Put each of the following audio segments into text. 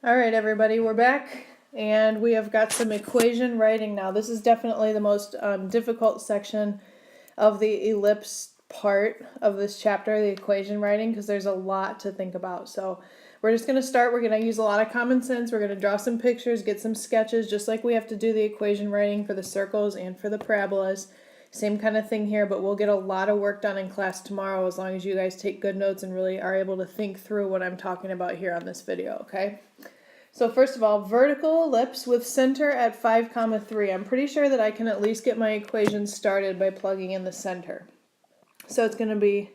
All right, everybody, we're back, and we have got some equation writing now. This is definitely the most difficult section of the ellipse part of this chapter, the equation writing, because there's a lot to think about. So we're just going to start. We're going to use a lot of common sense. We're going to draw some pictures, get some sketches, just like we have to do the equation writing for the circles and for the parabolas. Same kind of thing here, but we'll get a lot of work done in class tomorrow as long as you guys take good notes and really are able to think through what I'm talking about here on this video, okay? So first of all, vertical ellipse with center at 5, 3. I'm pretty sure that I can at least get my equation started by plugging in the center. So it's going to be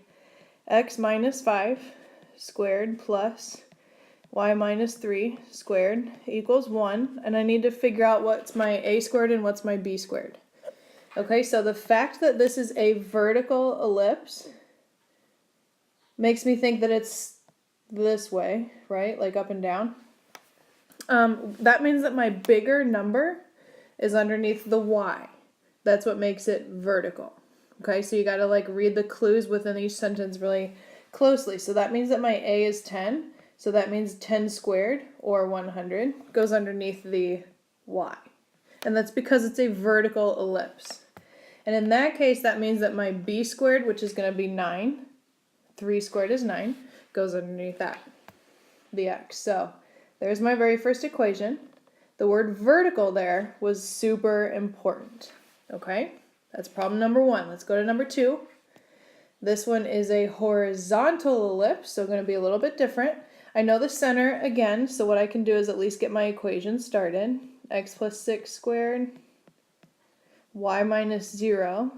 x minus 5 squared plus y minus 3 squared equals 1. And I need to figure out what's my a squared and what's my b squared. Okay, so the fact that this is a vertical ellipse makes me think that it's this way, right? Like up and down. That means that my bigger number is underneath the y. That's what makes it vertical. Okay, so you got to like read the clues within each sentence really closely. So that means that my a is 10. So that means 10 squared, or 100, goes underneath the y. And that's because it's a vertical ellipse. And in that case, that means that my b squared, which is going to be 9, 3 squared is 9, goes underneath that, the x. So there's my very first equation. The word vertical there was super important. Okay, that's problem number 1. Let's go to number 2. This one is a horizontal ellipse, so going to be a little bit different. I know the center again, so what I can do is at least get my equation started. X plus 6 squared, y minus 0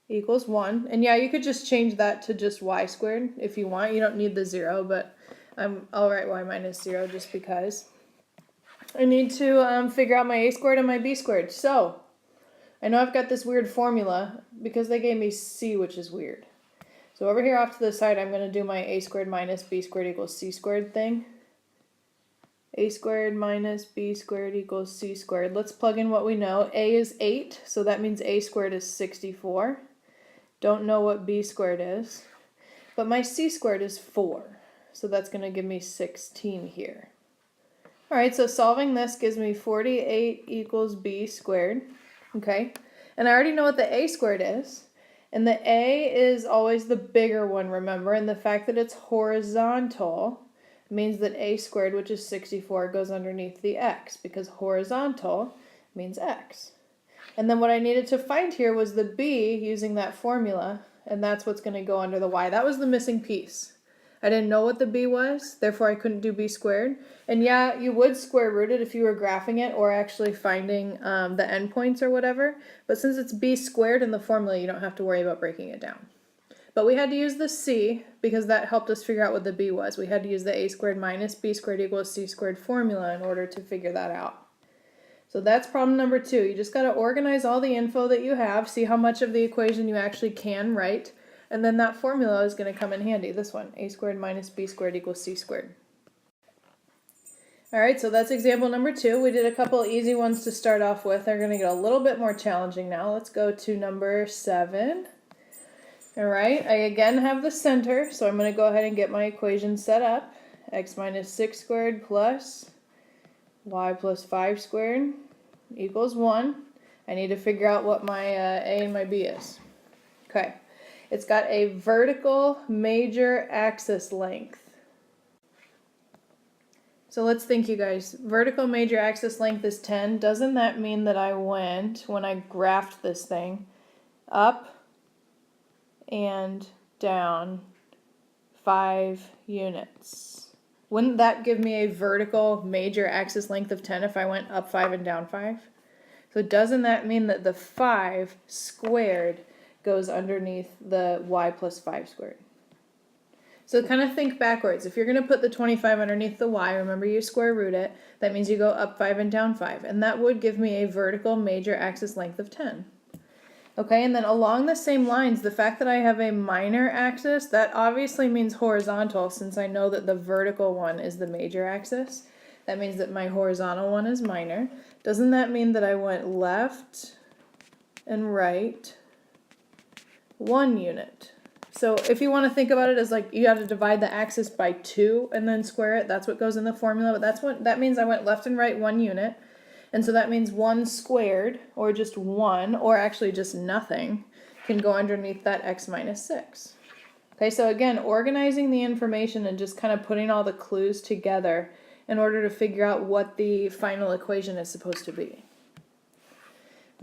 equals 1. And yeah, you could just change that to just y squared if you want. You don't need the 0, but I'll write y minus 0 just because. I need to figure out my a squared and my b squared. So, I know I've got this weird formula because they gave me c, which is weird. So over here off to the side, I'm going to do my a squared minus b squared equals c squared thing. A squared minus b squared equals c squared. Let's plug in what we know. A is 8, so that means a squared is 64. Don't know what b squared is. But my c squared is 4. So that's going to give me 16 here. Alright, so solving this gives me 48 equals b squared. Okay, and I already know what the a squared is. And the a is always the bigger one, remember? And the fact that it's horizontal means that a squared, which is 64, goes underneath the x, because horizontal means x. And then what I needed to find here was the b using that formula, and that's what's going to go under the y. That was the missing piece. I didn't know what the b was, therefore I couldn't do b squared. And yeah, you would square root it if you were graphing it or actually finding the endpoints or whatever. But since it's b squared in the formula, you don't have to worry about breaking it down. But we had to use the c because that helped us figure out what the b was. We had to use the a squared minus b squared equals c squared formula in order to figure that out. So that's problem number 2. You just got to organize all the info that you have, see how much of the equation you actually can write, and then that formula is going to come in handy. This one, a squared minus b squared equals c squared. Alright, so that's example number 2. We did a couple easy ones to start off with. They're going to get a little bit more challenging now. Let's go to number 7. Alright, I again have the center, so I'm going to go ahead and get my equation set up. X minus 6 squared plus y plus 5 squared equals 1. I need to figure out what my a and my b is. Okay, it's got a vertical major axis length. So let's think, you guys. Vertical major axis length is 10. Doesn't that mean that I went, when I graphed this thing, up and down 5 units? Wouldn't that give me a vertical major axis length of 10 if I went up 5 and down 5? So doesn't that mean that the 5 squared goes underneath the y plus 5 squared? So kind of think backwards. If you're going to put the 25 underneath the y, remember you square root it, that means you go up 5 and down 5. And that would give me a vertical major axis length of 10. Okay, and then along the same lines, the fact that I have a minor axis, that obviously means horizontal, since I know that the vertical one is the major axis. That means that my horizontal one is minor. Doesn't that mean that I went left and right 1 unit? So if you want to think about it as like you have to divide the axis by 2 and then square it, that's what goes in the formula. But that means I went left and right 1 unit. And so that means 1 squared, or just 1, or actually just nothing, can go underneath that x minus 6. Okay, so again, organizing the information and just kind of putting all the clues together in order to figure out what the final equation is supposed to be.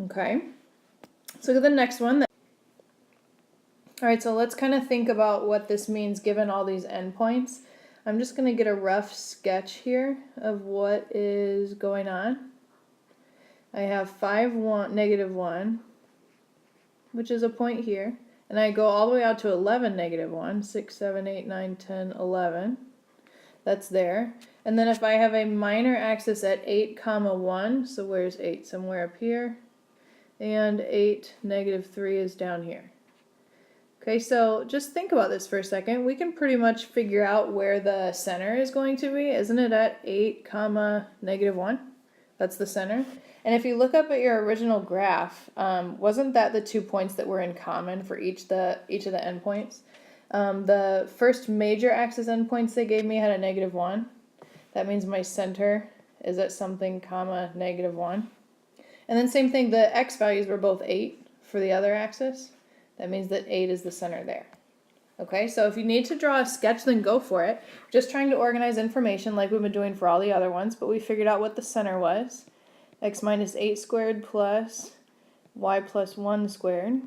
Okay, so look at the next one. All right, so let's kind of think about what this means given all these endpoints. I'm just going to get a rough sketch here of what is going on. I have 5, 1, negative 1, which is a point here. And I go all the way out to 11, negative 1, 6, 7, 8, 9, 10, 11. That's there. And then if I have a minor axis at 8, comma 1, so where's 8? Somewhere up here. And 8, negative 3 is down here. Okay, so just think about this for a second. We can pretty much figure out where the center is going to be. Isn't it at 8, comma negative 1? That's the center. And if you look up at your original graph, wasn't that the 2 points that were in common for each of the endpoints? The first major axis endpoints they gave me had a negative 1. That means my center is at something, comma, negative 1. And then same thing, the x values were both 8 for the other axis. That means that 8 is the center there. Okay, so if you need to draw a sketch, then go for it. Just trying to organize information like we've been doing for all the other ones, but we figured out what the center was. X minus 8 squared plus y plus 1 squared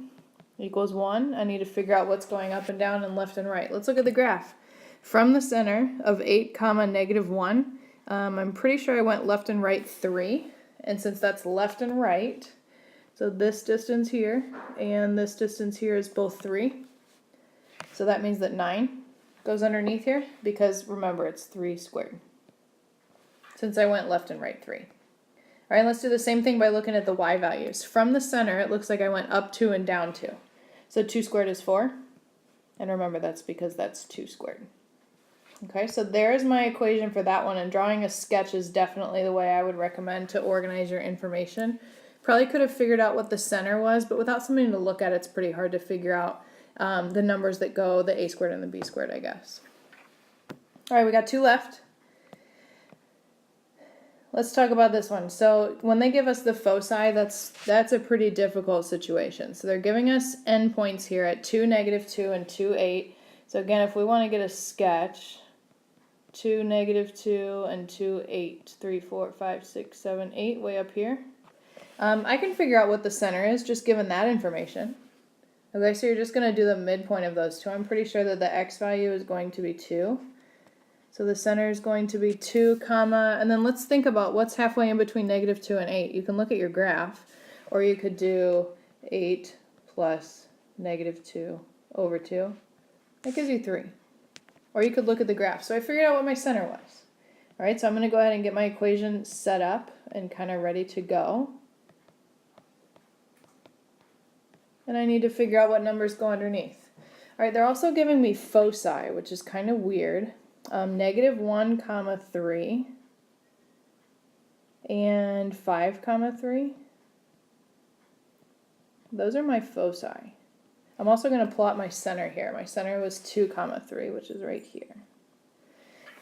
equals 1. I need to figure out what's going up and down and left and right. Let's look at the graph. From the center of 8, comma negative 1, I'm pretty sure I went left and right 3. And since that's left and right, so this distance here and this distance here is both 3. So that means that 9 goes underneath here because remember it's 3 squared. Since I went left and right 3. All right, let's do the same thing by looking at the y values. From the center, it looks like I went up 2 and down 2. So 2 squared is 4. And remember, that's because that's 2 squared. Okay, so there's my equation for that one. And drawing a sketch is definitely the way I would recommend to organize your information. Probably could have figured out what the center was, but without something to look at, it's pretty hard to figure out the numbers that go, the a squared and the b squared, I guess. All right, we got 2 left. Let's talk about this one. So when they give us the foci, that's a pretty difficult situation. So they're giving us endpoints here at 2, negative 2, and 2, 8. So again, if we want to get a sketch, 2, negative 2, and 2, 8, 3, 4, 5, 6, 7, 8, way up here. I can figure out what the center is just given that information. Okay, so you're just going to do the midpoint of those two. I'm pretty sure that the x value is going to be 2. So the center is going to be 2, comma, and then let's think about what's halfway in between negative 2 and 8. You can look at your graph, or you could do 8 plus negative 2 over 2. That gives you 3. Or you could look at the graph. So I figured out what my center was. All right, so I'm going to go ahead and get my equation set up and kind of ready to go. And I need to figure out what numbers go underneath. All right, they're also giving me foci, which is kind of weird. Negative 1, comma 3, and 5, comma 3. Those are my foci. I'm also going to plot my center here. My center was 2, comma 3, which is right here.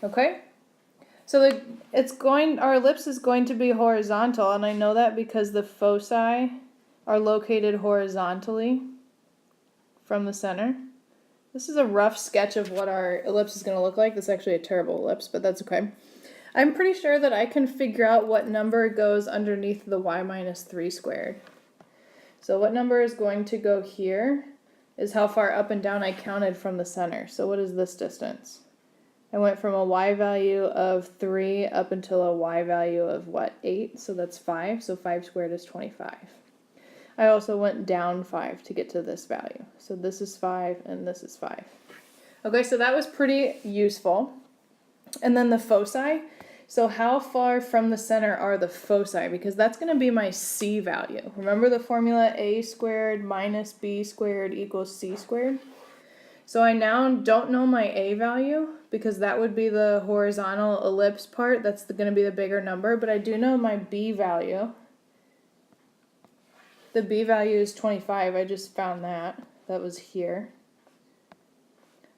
Okay? So our ellipse is going to be horizontal, and I know that because the foci are located horizontally from the center. This is a rough sketch of what our ellipse is going to look like. This is actually a terrible ellipse, but that's okay. I'm pretty sure that I can figure out what number goes underneath the y minus 3 squared. So what number is going to go here is how far up and down I counted from the center. So what is this distance? I went from a y value of 3 up until a y value of what, 8? So that's 5. So 5 squared is 25. I also went down 5 to get to this value. So this is 5 and this is 5. Okay, so that was pretty useful. And then the foci. So how far from the center are the foci? Because that's going to be my c value. Remember the formula a squared minus b squared equals c squared? So I now don't know my a value because that would be the horizontal ellipse part. That's going to be the bigger number. But I do know my b value. The b value is 25. I just found that. That was here.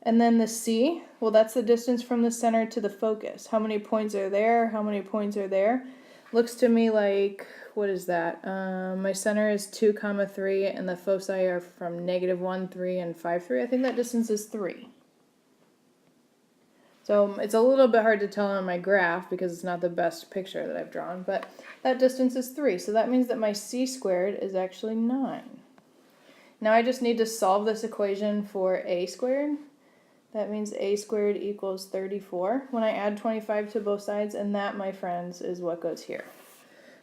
And then the C, well, that's the distance from the center to the focus. How many points are there? How many points are there? Looks to me like, what is that? My center is 2, 3, and the foci are from -1, 3, and 5, 3. I think that distance is 3. So it's a little bit hard to tell on my graph because it's not the best picture that I've drawn, but that distance is 3. So that means that my C squared is actually 9. Now I just need to solve this equation for A squared. That means A squared equals 34 when I add 25 to both sides, and that, my friends, is what goes here.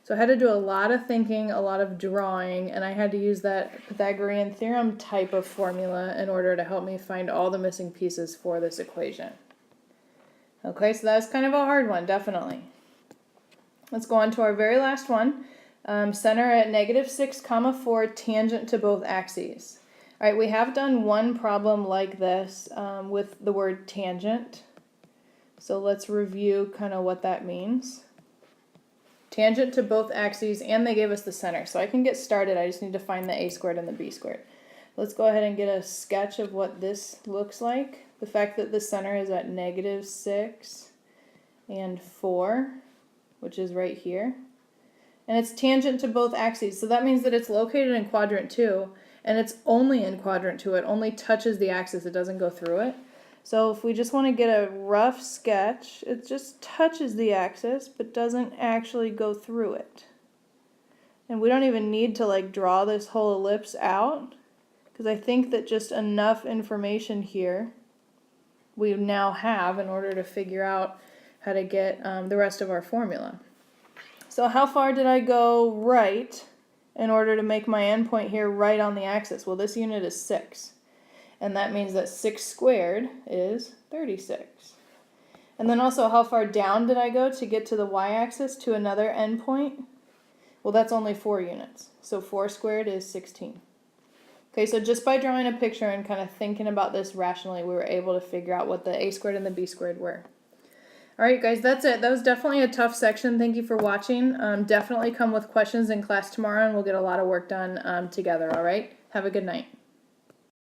So I had to do a lot of thinking, a lot of drawing, and I had to use that Pythagorean theorem type of formula in order to help me find all the missing pieces for this equation. Okay, so that's kind of a hard one, definitely. Let's go on to our very last one. Center at -6, 4, tangent to both axes. All right, we have done one problem like this with the word tangent. So let's review kind of what that means. Tangent to both axes, and they gave us the center. So I can get started. I just need to find the A squared and the B squared. Let's go ahead and get a sketch of what this looks like. The fact that the center is at -6 and 4, which is right here. And it's tangent to both axes. So that means that it's located in quadrant 2. And it's only in quadrant 2. It only touches the axis. It doesn't go through it. So if we just want to get a rough sketch, it just touches the axis, but doesn't actually go through it. And we don't even need to like draw this whole ellipse out, because I think that just enough information here we now have in order to figure out how to get the rest of our formula. So how far did I go right in order to make my endpoint here right on the axis? Well, this unit is 6. And that means that 6 squared is 36. And then also, how far down did I go to get to the y-axis to another endpoint? Well, that's only 4 units. So 4 squared is 16. Okay, so just by drawing a picture and kind of thinking about this rationally, we were able to figure out what the A squared and the B squared were. Alright guys, that's it. That was definitely a tough section. Thank you for watching. Definitely come with questions in class tomorrow and we'll get a lot of work done together, alright? Have a good night.